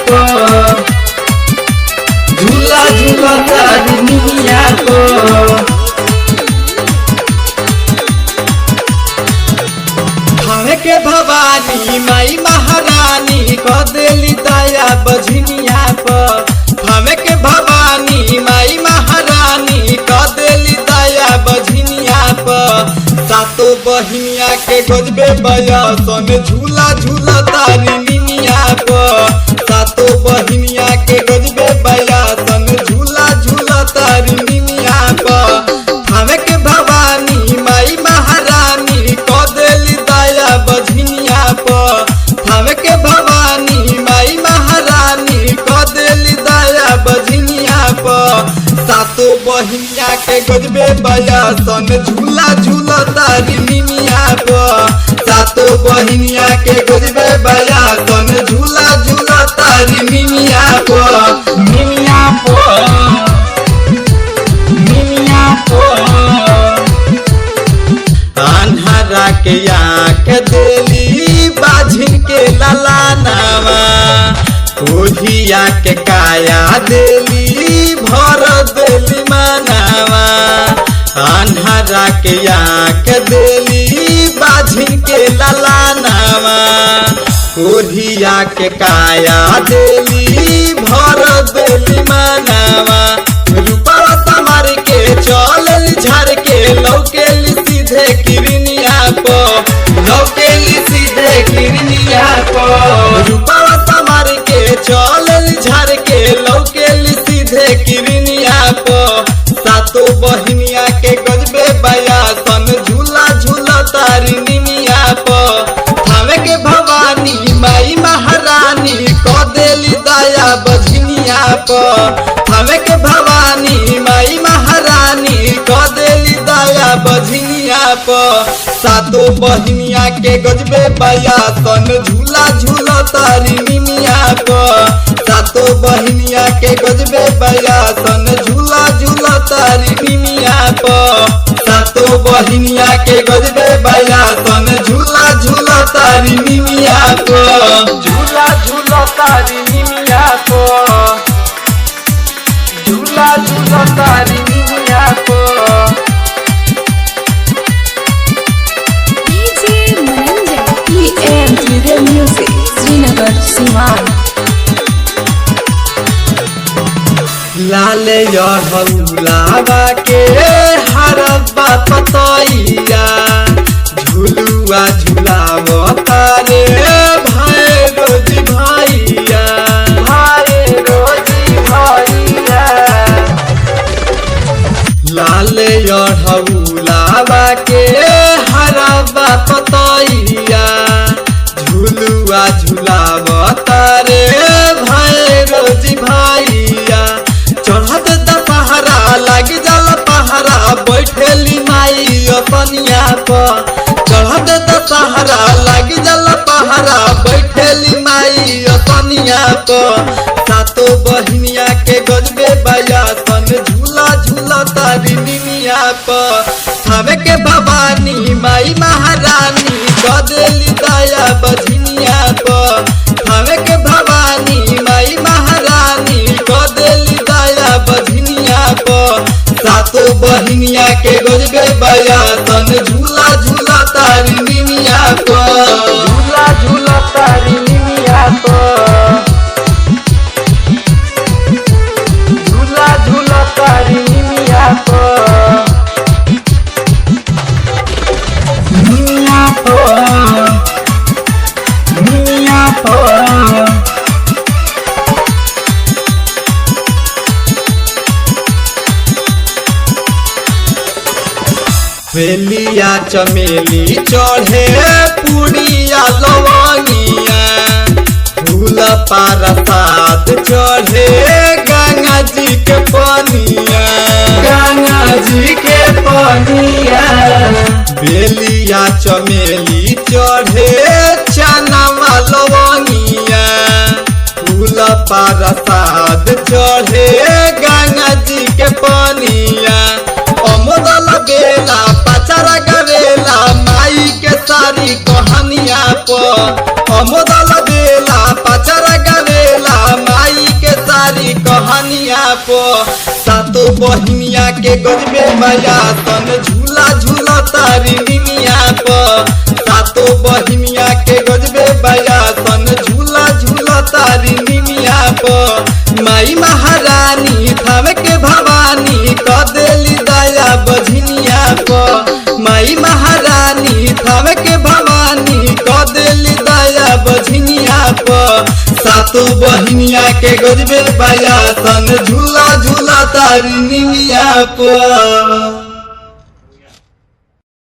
पर झूला झूला तारी निमिया पर। थावे के भवानी माई महारानी क देली दया बझनिया पर। थावे के भवानी माई महारानी क देली दया बझनिया पर। सातो बहिनिया के गजबे बयसन झूला झूला तारी निमिया पर। सातो बहिनिया के गजबे बयसन झूला झूला तारी निमिया पर। थावे के भवानी माई महारानी क देली दया बझनिया पर। थावे के भवानी माई महारानी क देली दया बझनिया पर। सातो बहिनिया के गजबे बयसन झूला झूला तारी निमिया पर। सातो बहिनिया के गजबे बयसन झूला झूला तारी निमिया पर। निमिया पर निमिया पर। अन्हरा के आँख देली बाझिन के ललानावा। ओढ़िया के काया देली भर देली मनावा। अन्हरा के आँख देली बाझिन के ललानावा। ओढ़िया के काया देली भर देली मनावा। रूपवा समार के चलल झाड़ के लौकेली सीधे किरनिया पर। लौकेली सीधे किरनिया पर। रूपवा समार के चलल झाड़ के लौकेली सीधे किरनिया पर। सातो बहिनिया के गजबे बयासन झूला झूला तारी निमिया पर। थावे के भवानी माई महारानी क देली दया बझनिया पर। थावे के भवानी माई महारानी क देली दया बझनिया पर। सातो बहिनिया के गजबे बयासन झूला झूला तारी निमिया पर। सातो बहिनिया के गजबे बयासन झूला झूला तारी निमिया पर। सातो बहिनिया के गजबे बयासन झूला झूला तारी निमिया पर। झूला झूला तारी निमिया पर। झूला झूला तारी निमिया पर। DJ Mananjay PM Video Music Srinagar Siwan। लाल यढ़ौलावा के हरबा पतैया। झुलुआ झुलावता रे भैरोज भैया। भैरोज भैया। लाल यढ़ौलावा के हरबा पतैया। झुलुआ झुलावता रे भैरोज भैया। चढ़त दशहरा लग जल पहरा बैठेली माई अपनिया पर। चढ़त दशहरा लग जल पहरा बैठेली माई अपनिया पर। सातो बहिनिया के गजबे बयासन झूला झूला तारी निमिया पर। थावे के भवानी माई महारानी क देली दया बझनिया पर। थावे के भवानी माई महारानी क देली दया बझनिया पर। सातो बहिनिया के गजबे बयासन झूला झूला तारी निमिया पर। झूला झूला तारी निमिया पर। झूला झूला तारी निमिया पर। निमिया पर निमिया पर। बेलिया चमेली चढ़े पुड़िया लवंगिया। फूल प्रसाद चढ़े गंगा जी के पनिया। गंगा जी के पनिया। बेलिया चमेली चढ़े चनमा लवंगिया। फूल प्रसाद चढ़े गंगा जी के पनिया। अमोदल बेला पचरा गवेला माई के सारी कहानिया पर। अमोदल बेला पचरा गवेला प सातो बहिनिया के गजबे बया सन झूला झूला तारी निमिया प सातो बहिनिया के गजबे बया सन झूला झूला तारी निमिया प माई महारानी थावे के भवानी क देली दया बझनिया प माई महारानी थावे के भवानी क देली दया बझनिया प सातो बहिनिया के गजबे बया सन झूला झूला तारी निमिया प।